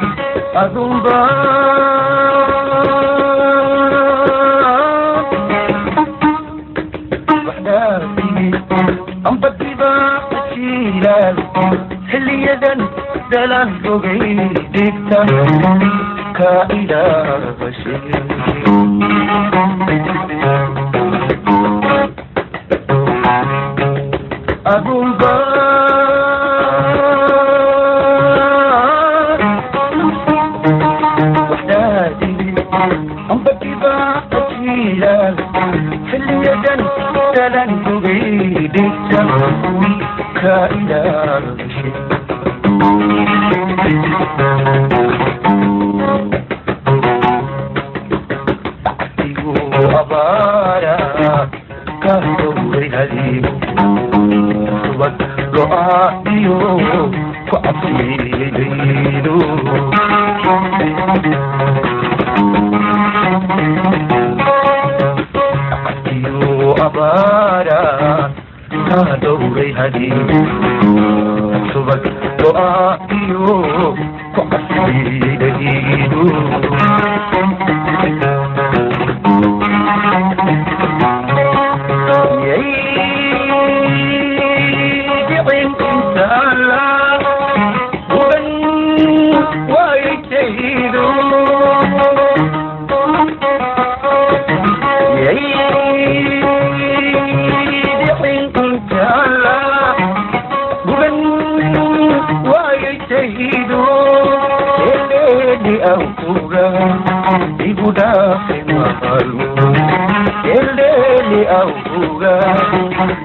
أذنبا وحداتي أم بديبا تشيلال حلي يدن دلان فوقي ديكتا كائلا بشير أذنبا أم بديبا تشيلال حلي يدن دلان فوقي ديكتا كائلا بشير أبارا كهدوري هليم سوات رؤاتيو فأبسي ليلو أبارا كهدوري هليم سوات رؤاتيو فأبسي ليلو Ibu dapat malu, elli auga,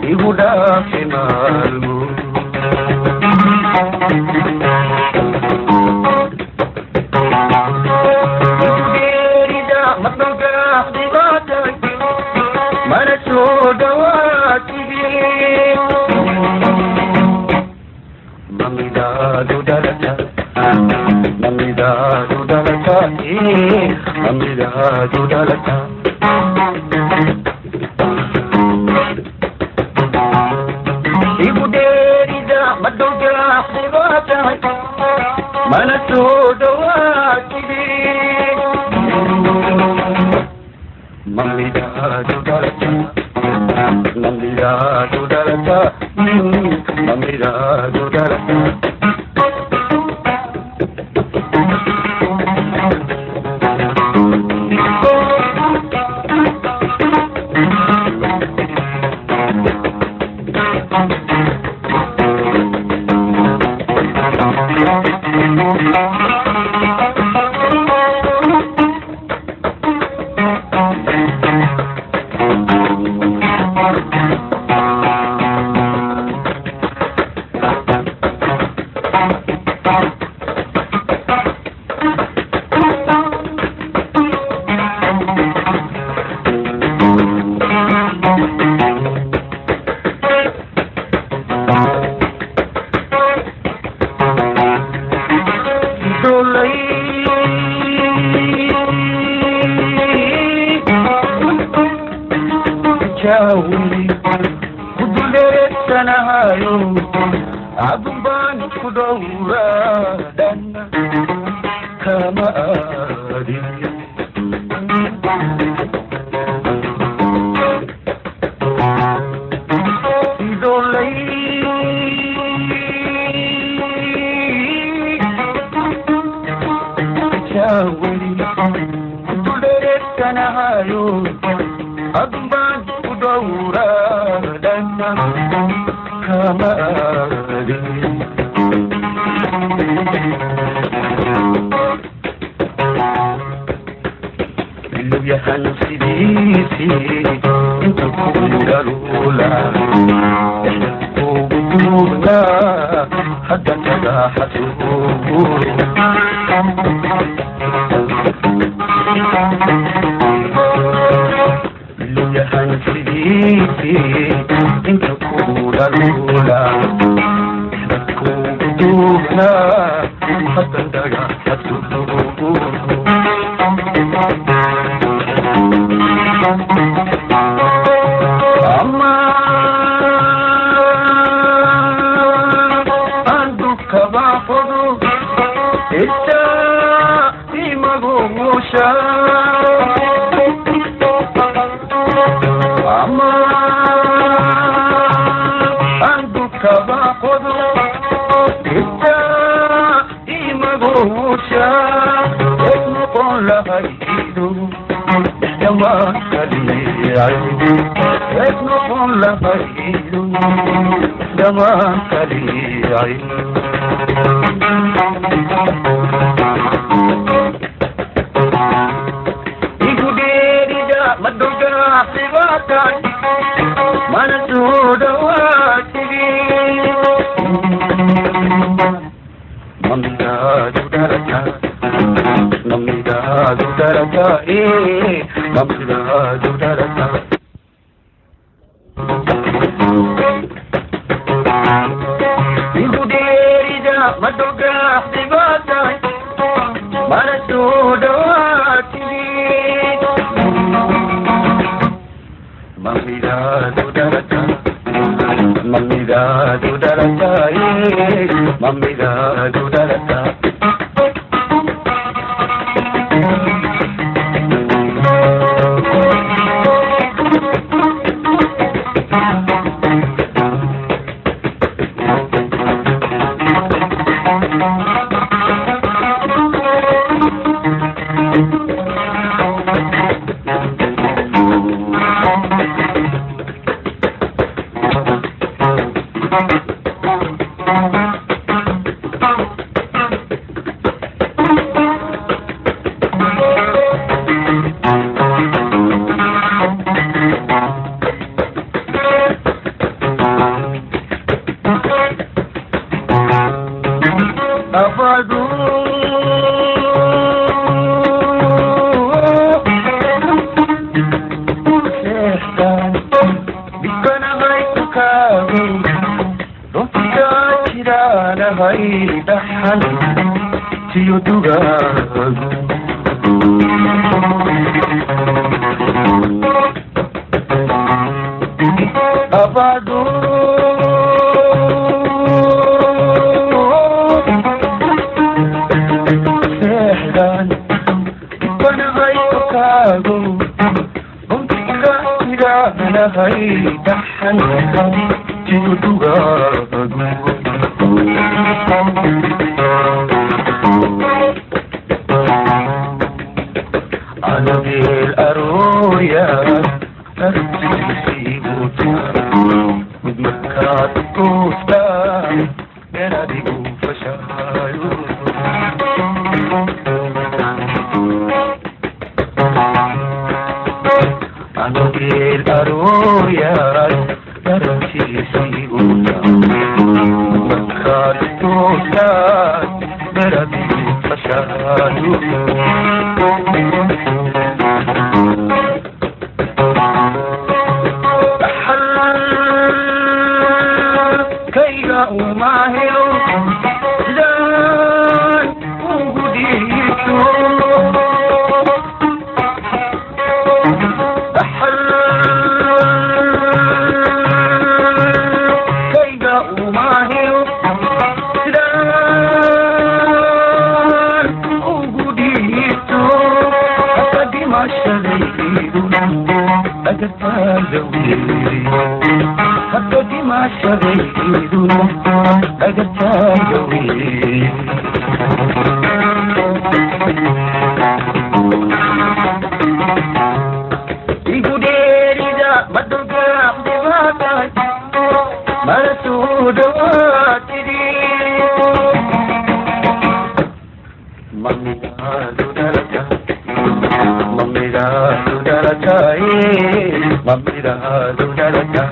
ibu dapat malu. Diri dah matangkah di mata, mana sudah tibi. Mamida dudalata. Amida dudalata, Amida dudalata. Ibu dari dah madoga khibata, mana sudah tibi. Amida dudalata, Amida dudalata, Amida dudalata. Kudulet sanahayo, aguban kudora dan kama adi. Idolai jawli, kudulet sanahayo, aguban kudora dan kama adi. Biluyahan sidisi untuk kudarula, kubuna hadan jahatu. Biluyahan sidisi untuk kudarula, kubuna hadan jahatu. It's magusha ama andu kabakodu ita imagusha esmu kola haidu yama kali aidu esmu kola haidu yama kali aidu maduga sivata manasuda watiri mamida dudarata mamida dudarata mamida dudarata ibuderida maduga sivata manasuda watiri mamida dudarata mamida dudarata mamida dudarata abadu sehtan bikana baitukaru rotika kirana haidahan tiyudugaru abadu haidahan tiyudugaru anagil aroya artisibuta mudmakat kusta yanadigu fashayu anagil aroya artisibuta mudmakat kusta yanadigu fashayu umahelo dan ugudito kaiga umahelo dan ugudito akadi mashalidu agatalawi akadi mashalidu agatalawi iguderida maduga divata marasuda watiri mamida dudarata mamida dudarata mamida dudarata